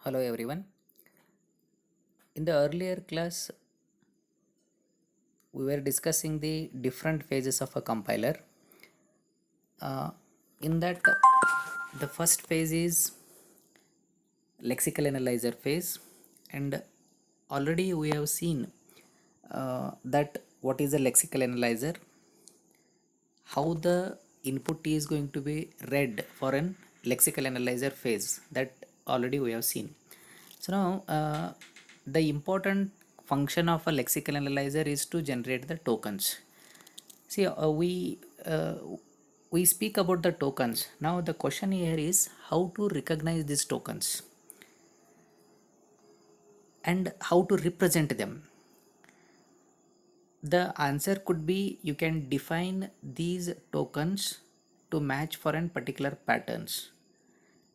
Hello everyone. In the earlier class, we were discussing the different phases of a compiler. Uh, in that, the first phase is lexical analyzer phase, and already we have seen that what is a lexical analyzer, how the input is going to be read for an lexical analyzer phase. That already we have seen. So now the important function of a lexical analyzer is to generate the tokens. See, we speak about the tokens. Now the question here is how to recognize these tokens and how to represent them. The answer could be you can define these tokens to match for an particular patterns,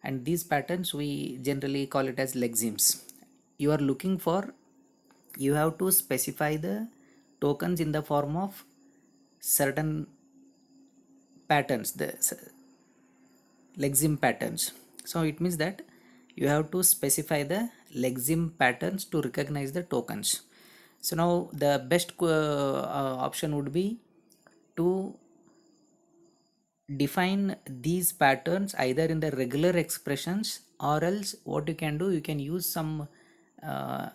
and these patterns we generally call it as lexemes. You are looking for, you have to specify the tokens in the form of certain patterns, the lexeme patterns. So it means that you have to specify the lexeme patterns to recognize the tokens. So now the best option would be to define these patterns either in the regular expressions, or else what you can do, you can use some a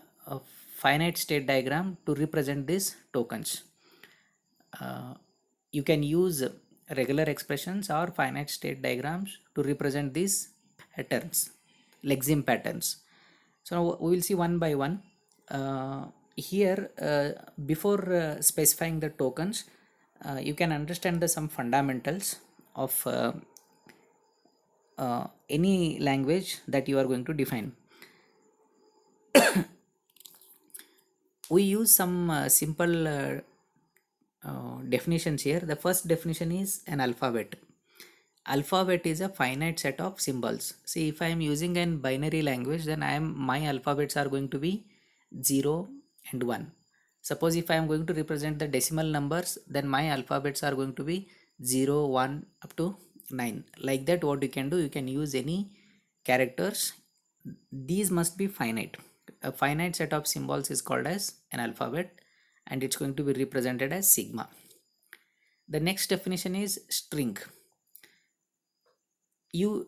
finite state diagram to represent these tokens. uh, you can use regular expressions or finite state diagrams to represent these patterns, lexeme patterns. So now we will see one by one. Here before specifying the tokens, you can understand the some fundamentals of any language that you are going to define. We use some simple definitions here. The first definition is an alphabet. Alphabet is a finite set of symbols. See, if I am using an binary language, then my alphabets are going to be 0 and 1. Suppose if I am going to represent the decimal numbers, then my alphabets are going to be 0, 1 up to 9. Like that, what you can do, you can use any characters. These must be finite. A finite set of symbols is called as an alphabet, and it's going to be represented as sigma. The next definition is string. You,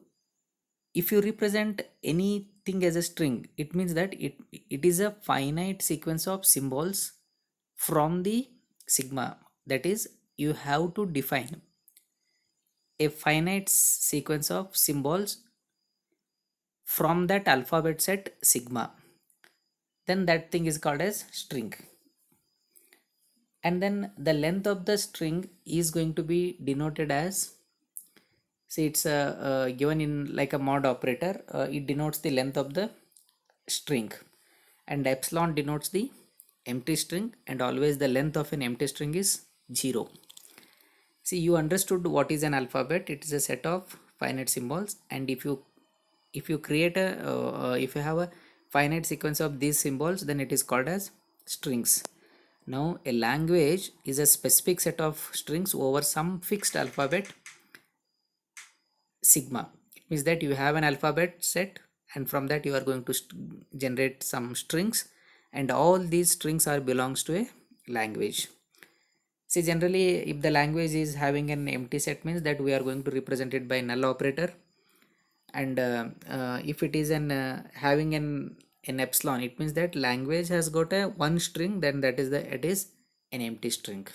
if you represent anything as a string, it means that it is a finite sequence of symbols from the sigma. That is, you have to define a finite sequence of symbols from that alphabet set sigma, then that thing is called as string. And then the length of the string is going to be denoted as, see, it's given in like a mod operator. It denotes the length of the string, and epsilon denotes the empty string, and always the length of an empty string is 0. See, you understood what is an alphabet. It is a set of finite symbols, and if you create a if you have a finite sequence of these symbols, then it is called as strings. Now a language is a specific set of strings over some fixed alphabet sigma. It means that you have an alphabet set, and from that you are going to generate some strings, and all these strings are belongs to a language. See, generally if the language is having an empty set, means that we are going to represent it by null operator. And if it is an having an epsilon, it means that language has got a one string, then that is the, it is an empty string.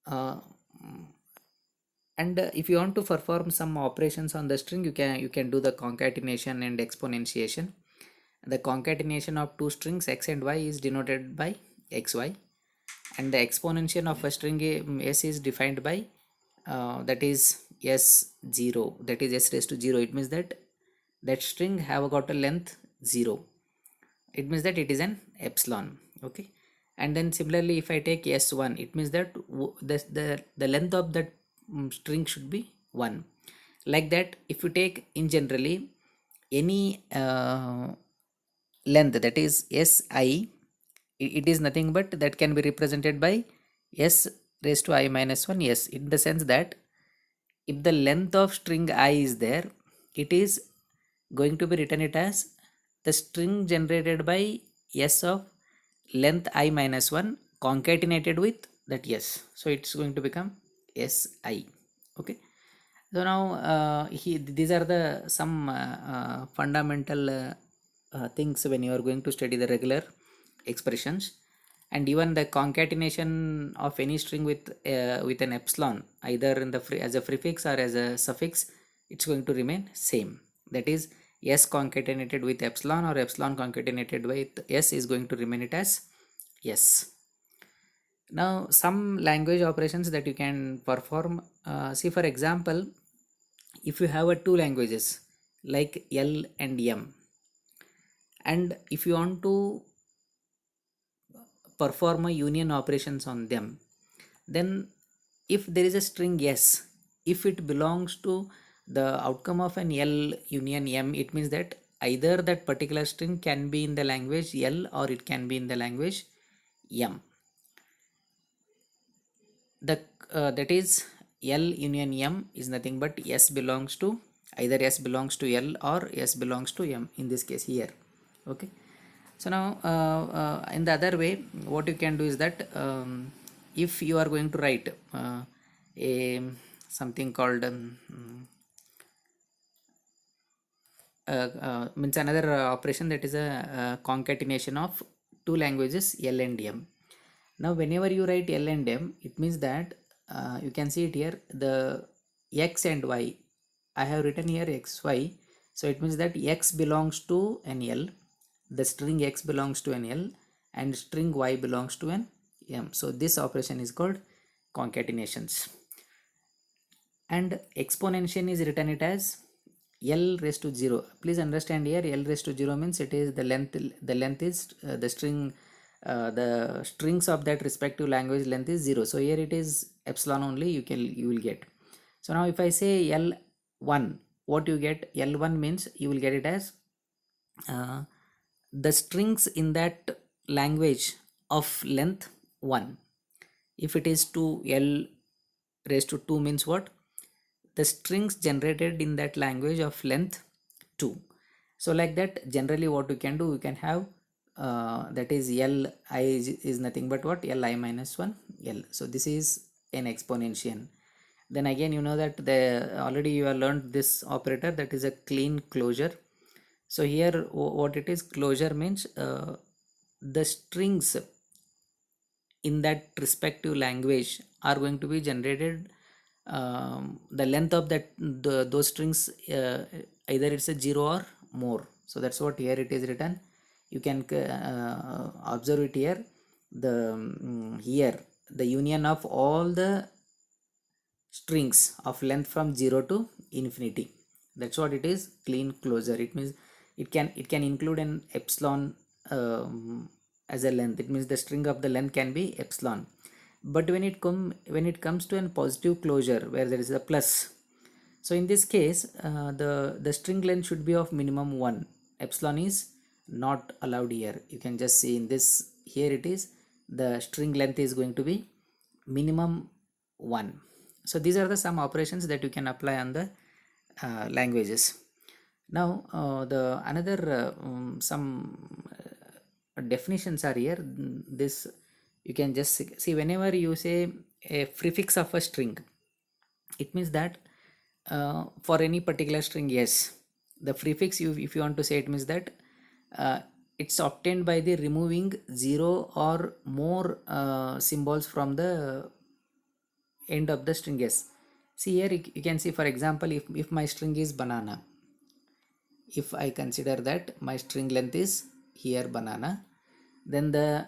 uh, and if you want to perform some operations on the string, you can do the concatenation and exponentiation. The concatenation of two strings x and y is denoted by xy, and the exponential of a string s is defined by that is s0, that is s raised to 0. It means that that string have got a length 0. It means that it is an epsilon. Okay. And then similarly, if I take s1, it means that the length of that string should be 1. Like that, if you take in generally any length, that is si, it is nothing but that can be represented by s raised to I minus 1 s, in the sense that if the length of string I is there, it is going to be written it as the string generated by s of length I minus 1 concatenated with that s. So it's going to become si. Okay, so now these are the some fundamental things when you are going to study the regular expressions. And even the concatenation of any string with an epsilon, either in the as a prefix or as a suffix, it's going to remain same. That is, s concatenated with epsilon or epsilon concatenated with s is going to remain it as yes. Now some language operations that you can perform, see for example, if you have a two languages like L and M, and if you want to perform a union operations on them, then if there is a string s, if it belongs to the outcome of an L union M, it means that either that particular string can be in the language L or it can be in the language M. The that is L union M is nothing but S belongs to either S belongs to L or S belongs to M in this case here. Okay, so now in the other way what you can do is that if you are going to write a something called means another operation, that is a concatenation of two languages L and M. Now whenever you write L and M, it means that you can see it here, the x and y, I have written here xy, so it means that x belongs to an L, the string x belongs to an L, and string y belongs to an M. So this operation is called concatenations. And exponentiation is written it as L raised to 0. Please understand here, L raised to 0 means it is the length is the string, the strings of that respective language length is 0. So here it is epsilon only, you will get. So now if I say L1, what you get, L1 means you will get it as the strings in that language of length 1. If it is 2, L raised to 2 means what? The strings generated in that language of length 2. So like that, generally what we can do, we can have that is Li is nothing but what? Li minus 1 L. So this is an exponentiation. Then again, you know that the already you have learned this operator, that is a clean closure. So here what it is, closure means the strings in that respective language are going to be generated, the length of that those strings, either it's a 0 or more. So that's what here it is written. You can observe it here, the here the union of all the strings of length from 0 to infinity. That's what it is, clean closure. It means it can include an epsilon as a length. It means the string of the length can be epsilon. But when it comes to a positive closure where there is a plus, so in this case the string length should be of minimum 1. Epsilon is not allowed here. You can just see in this, here it is, the string length is going to be minimum 1. So these are the some operations that you can apply on the languages. Now the another some definitions are here. This you can just see, whenever you say a prefix of a string, it means that for any particular string, yes, the prefix, if you want to say, it means that it's obtained by the removing 0 or more symbols from the end of the string. Yes, see here you can see, for example, if my string is banana, if I consider that my string length is here banana, then the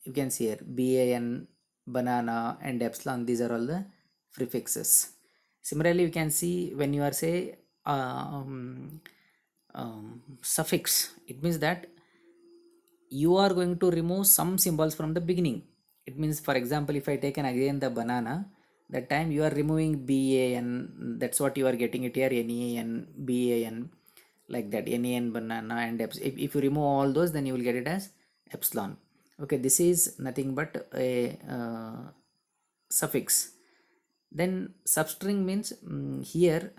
you can see here ban, banana, and epsilon, these are all the prefixes. Similarly, you can see when you are say suffix, it means that you are going to remove some symbols from the beginning. It means, for example, if I take an again the banana, that time you are removing ban, that's what you are getting it here, nan, ban, like that, nan, banana, and if you remove all those, then you will get it as epsilon. Okay, this is nothing but a suffix. Then substring means here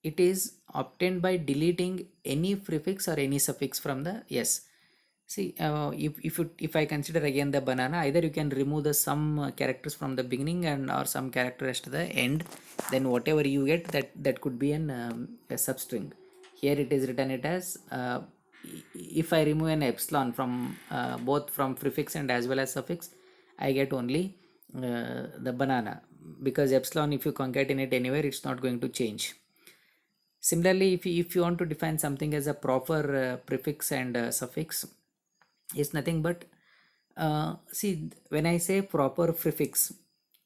it is obtained by deleting any prefix or any suffix from the s. See, if I consider again the banana, either you can remove the some characters from the beginning and or some characters to the end, then whatever you get, that could be a substring. Here it is written it as if I remove an epsilon from both from prefix and as well as suffix, I get only the banana, because epsilon, if you concatenate anywhere, it's not going to change. Similarly, if you want to define something as a proper prefix and suffix, is nothing but see, when I say proper prefix,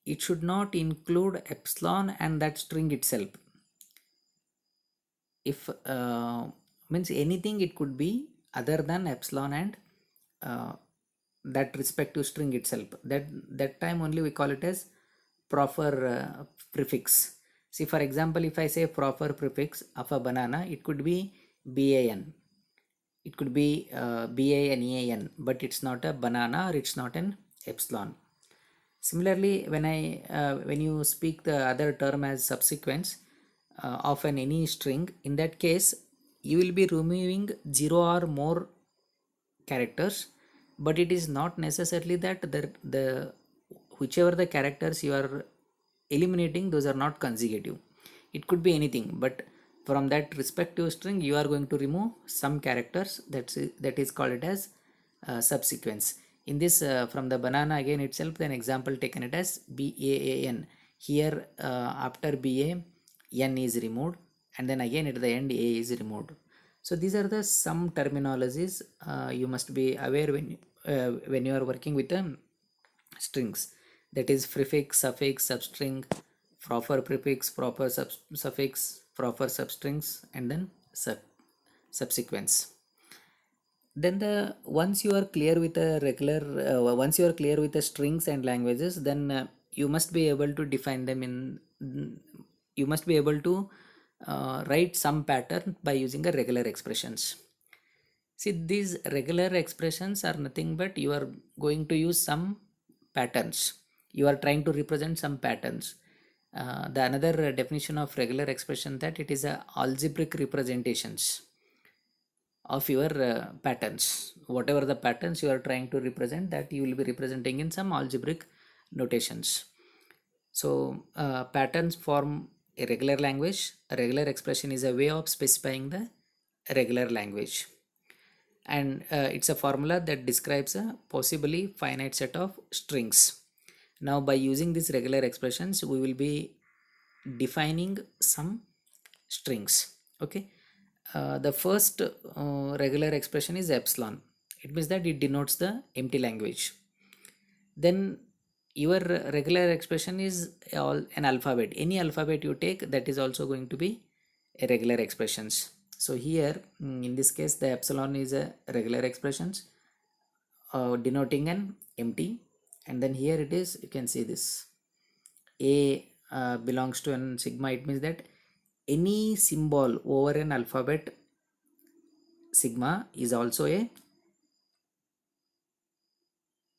it should not include epsilon and that string itself. If means anything, it could be other than epsilon and uh, that respective string itself. That time only we call it as proper prefix. See, for example, if I say proper prefix of a banana, it could be ban, it could be BANEAN, but it's not a banana or it's not an epsilon. Similarly, when you speak the other term as subsequence of an any string, in that case you will be removing zero or more characters, but it is not necessarily that the whichever the characters you are eliminating, those are not consecutive. It could be anything, but from that respective string you are going to remove some characters. That is called it as subsequence. In this from the banana again itself, an example taken it as BAAN. Here after BA, N is removed, and then again at the end A is removed. So these are the some terminologies you must be aware when you are working with strings. That is prefix, suffix, substring, proper prefix, proper suffix, proper substrings, and then subsequence. Then the once you are clear with a regular once you are clear with the strings and languages, then you must be able to define them in you must be able to write some pattern by using a regular expressions. See, these regular expressions are nothing but you are going to use some patterns. You are trying to represent some patterns. The another definition of regular expression, that it is a algebraic representations of your patterns. Whatever the patterns you are trying to represent, that you will be representing in some algebraic notations. So patterns form a regular language. A regular expression is a way of specifying the regular language, and it's a formula that describes a possibly finite set of strings. Now by using these regular expressions, we will be defining some strings. Okay, the first regular expression is epsilon. It means that it denotes the empty language. Then your regular expression is all an alphabet. Any alphabet you take, that is also going to be a regular expressions. So here in this case, the epsilon is a regular expressions denoting an empty, and then here it is, you can see this a belongs to an sigma. It means that any symbol over an alphabet sigma is also a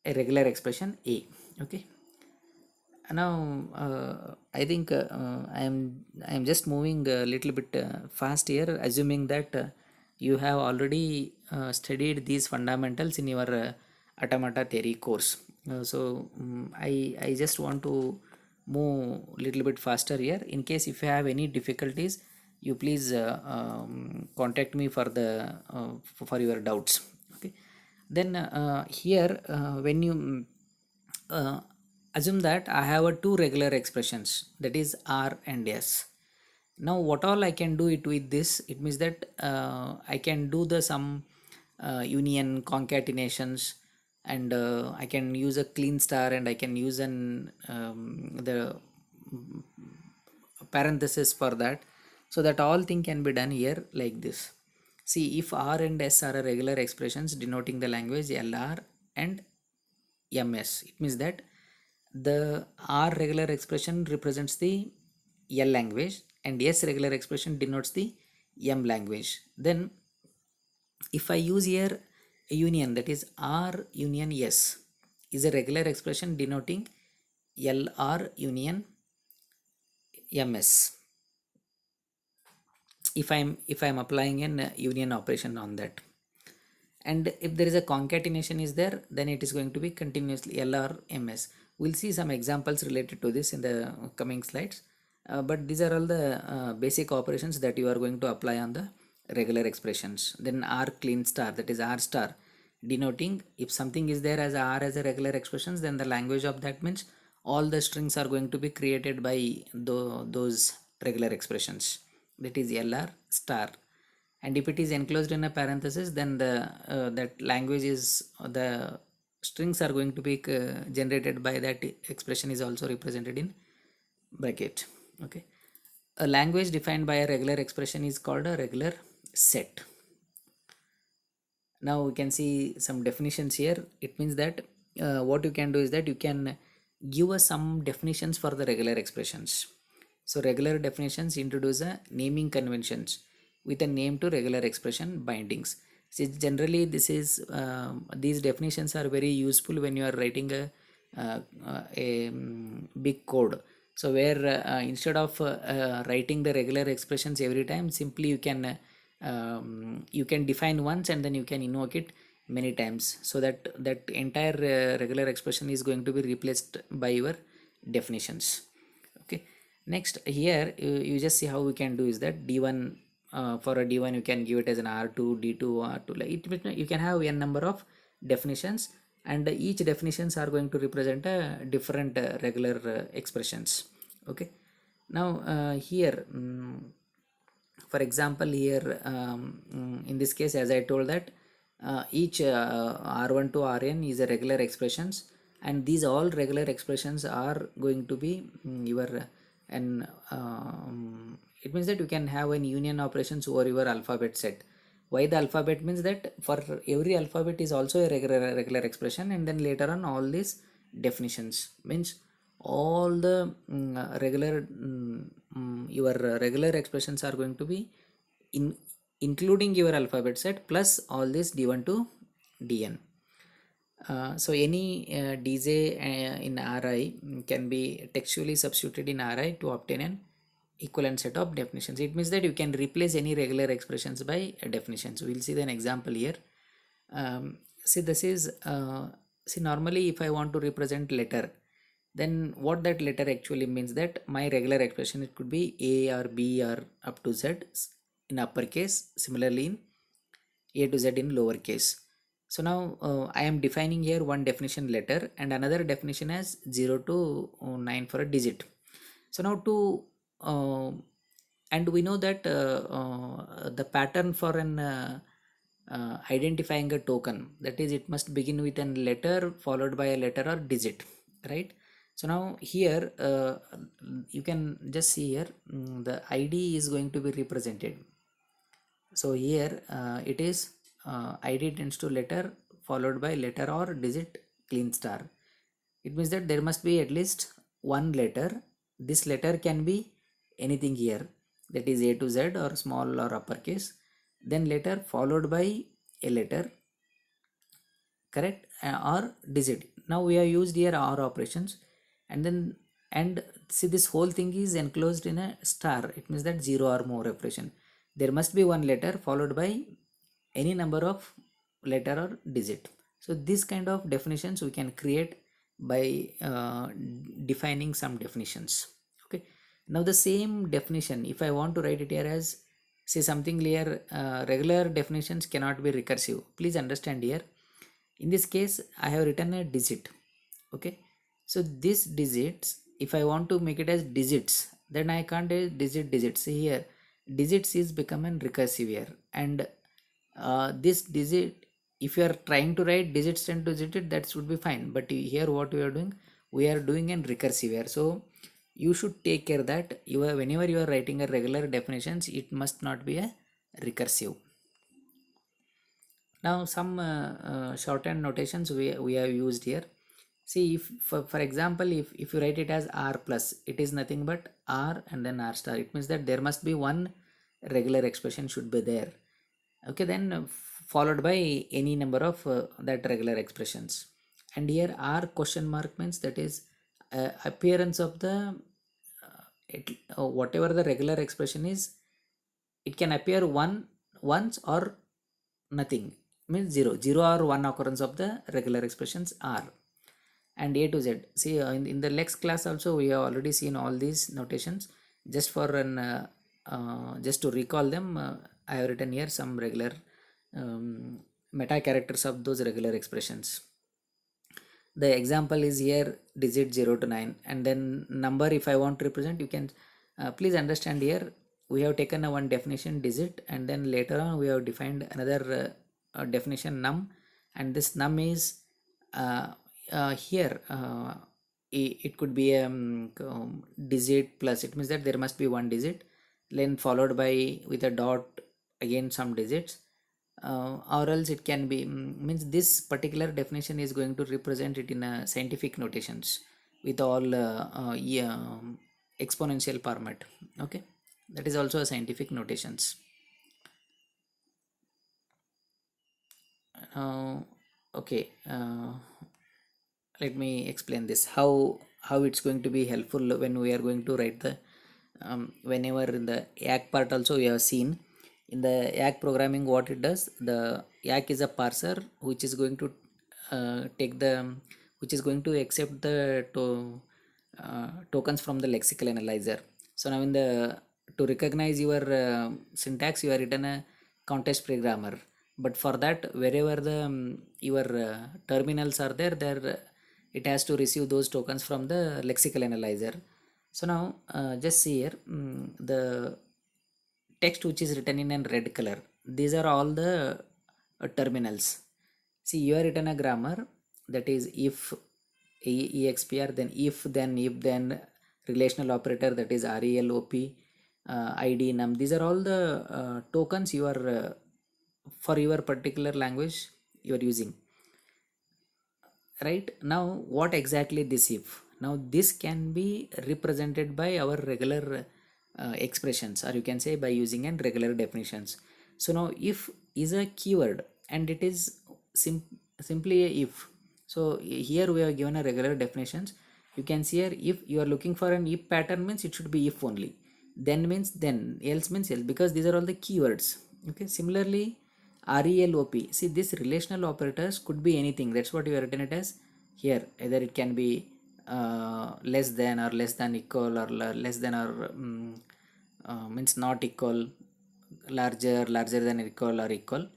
regular expression a. Okay, now I think I am just moving a little bit fast here, assuming that you have already studied these fundamentals in your automata theory course. I just want to move little bit faster here. In case if you have any difficulties, you please contact me for the for your doubts. Okay, then here when you uh, assume that I have a two regular expressions, that is R and S. Now what all I can do it with this, it means that I can do the some union concatenations, and I can use a clean star, and I can use an the parenthesis for that, so that all thing can be done here like this. See, if R and S are a regular expressions denoting the language LR and MS, it means that the R regular expression represents the L language, and S regular expression denotes the M language. Then if I use here a union, that is R union S is a regular expression denoting LR union MS. if I'm applying an union operation on that. And if there is a concatenation is there, then it is going to be continuously LRMS. We'll see some examples related to this in the coming slides. But these are all the basic operations that you are going to apply on the regular expressions. Then R clean star, that is R star, denoting if something is there as R as a regular expressions, then the language of that means all the strings are going to be created by those regular expressions, that is LR star. And if it is enclosed in a parenthesis, then the that language is the strings are going to be generated by that expression is also represented in bracket. Okay, a language defined by a regular expression is called a regular set. Now we can see some definitions here. It means that what you can do is that you can give us some definitions for the regular expressions. So regular definitions introduce a naming conventions with a name to regular expression bindings. See, generally this is these definitions are very useful when you are writing a big code. So where instead of writing the regular expressions every time, simply you can define once and then you can invoke it many times, so that that entire regular expression is going to be replaced by your definitions. Okay, next here you just see how we can do is that d1, for a d1 you can give it as an r2, d2, r2, like it, you can have n number of definitions, and each definitions are going to represent a different regular expressions. Okay, now here for example here in this case, as I told that each r1 to rn is a regular expressions, and these all regular expressions are going to be your and it means that you can have an union operations over your alphabet set. Why the alphabet means that for every alphabet is also a regular expression, and then later on all these definitions means all the your regular expressions are going to be in including your alphabet set plus all this d1 to dn. So any dj in ri can be textually substituted in ri to obtain an equivalent set of definitions. It means that you can replace any regular expressions by definitions. We'll see an example here. See, this is see, normally if I want to represent letter, then what that letter actually means, that my regular expression, it could be a or b or up to z in uppercase, similarly in a to z in lowercase. So now I am defining here one definition letter and another definition as 0 to 9 for a digit. So now to and we know that the pattern for an identifying a token, that is it must begin with a letter followed by a letter or digit, right? So now here you can just see here the id is going to be represented. So here it is id tends to letter followed by letter or digit clean star. It means that there must be at least one letter. This letter can be anything here, that is a to z or small or uppercase, then letter followed by a letter, correct, or digit. Now we have used here or operations, and then and see, this whole thing is enclosed in a star. It means that 0 or more operation, there must be one letter followed by any number of letter or digit. So this kind of definitions we can create by defining some definitions. Okay, now the same definition, if I want to write it here as, say something here, regular definitions cannot be recursive. Please understand here, in this case I have written a digit. Okay, so this digits, if I want to make it as digits, then I can't digits here. Digits is become an recursive here, and this digit, if you are trying to write digits and to digit, that should be fine, but here what we are doing an recursive here. So you should take care that you are, whenever you are writing a regular definitions, it must not be a recursive. Now some shorthand notations we have used here. See, if for example, if you write it as r plus, it is nothing but r and then r star. It means that there must be one regular expression should be there. Okay, then followed by any number of that regular expressions. And here r question mark means that is appearance of the whatever the regular expression is it can appear once or nothing, means zero or one occurrence of the regular expressions are. And A to Z, see in the next class also we have already seen all these notations. Just for an just to recall them, I have written here some regular meta characters of those regular expressions. The example is here digit 0 to 9, and then number if I want to represent, you can please understand here we have taken a one definition digit, and then later on we have defined another definition num, and this num is uh, here it could be a digit plus, it means that there must be one digit, then followed by with a dot again some digits, or else it can be means this particular definition is going to represent it in a scientific notations with all yeah, exponential format. Okay, that is also a scientific notations. uh, okay, let me explain this how it's going to be helpful when we are going to write the whenever in the yak part also we have seen in the yak programming what it does. The yak is a parser which is going to take the which is going to accept the tokens from the lexical analyzer. So now in the to recognize your syntax you are written a context programmer, but for that wherever the your terminals are there, it has to receive those tokens from the lexical analyzer. So now just see here the text which is written in a red color, these are all the terminals. See, you are written a grammar that is if expr, then if then relational operator that is relop, id num, these are all the tokens you are for your particular language you are using. Right now what exactly this if, now this can be represented by our regular expressions, or you can say by using an regular definitions. So now if is a keyword and it is simply a if. So here we have given a regular definitions. You can see here if you are looking for an if pattern means it should be if only, then means then, else means else, because these are all the keywords. Okay, similarly RELOP. See, this relational operators could be anything. That's what you have written it as here. Either it can be less than or less than equal, or less than or means not equal, larger than equal or equal.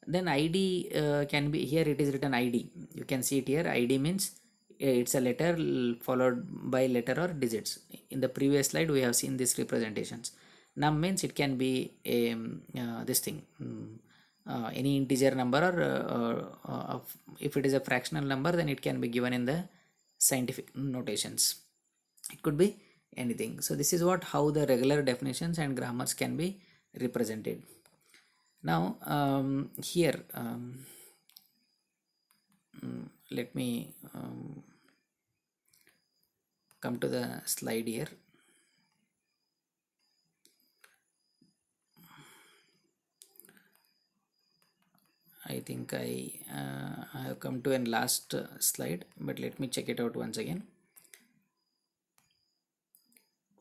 Then ID can be here. It is written ID. You can see it here. ID means it's a letter followed by letter or digits. In the previous slide, we have seen these representations. Num means it can be a this thing. Any integer number, or if it is a fractional number then it can be given in the scientific notations. It could be anything. So this is what how the regular definitions and grammars can be represented. Now here let me come to the slide here. I think I have come to a last slide, but let me check it out once again.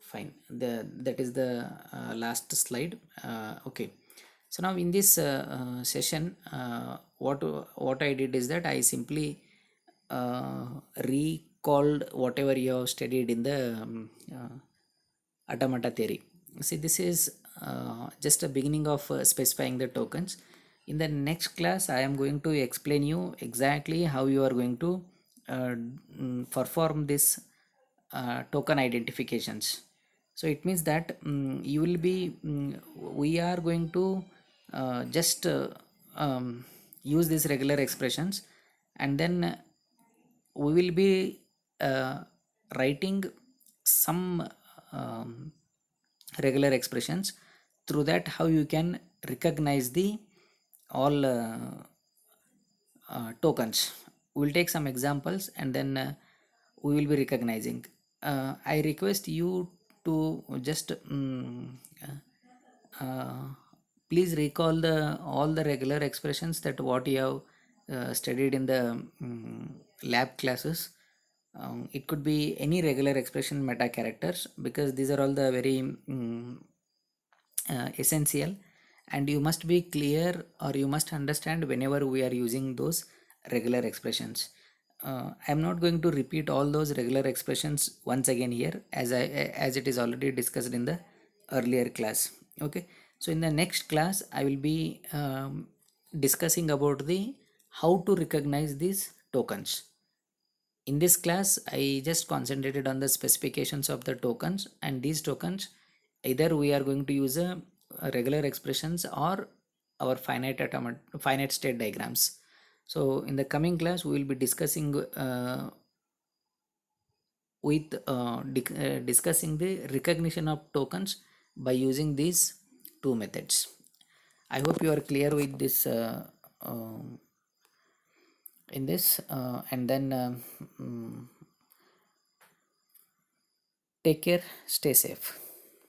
Fine, that is the last slide. Okay, so now in this session what I did is that I simply recalled whatever you have studied in the automata theory. See, this is just a beginning of specifying the tokens. In the next class I am going to explain you exactly how you are going to perform this token identifications. So it means that you will be we are going to just use these regular expressions, and then we will be writing some um, regular expressions. Through that how you can recognize the all tokens. We'll take some examples, and then we will be recognizing. I request you to just please recall the all the regular expressions that what you have studied in the lab classes. It could be any regular expression meta characters, because these are all the very essential, and you must be clear or you must understand whenever we are using those regular expressions. I'm not going to repeat all those regular expressions once again here, as it is already discussed in the earlier class. Okay, so in the next class I will be discussing about the how to recognize these tokens. In this class, I just concentrated on the specifications of the tokens, and these tokens either we are going to use a regular expressions or our finite state diagrams. So in the coming class, we will be discussing discussing the recognition of tokens by using these two methods. I hope you are clear with this in this, and then take care, stay safe.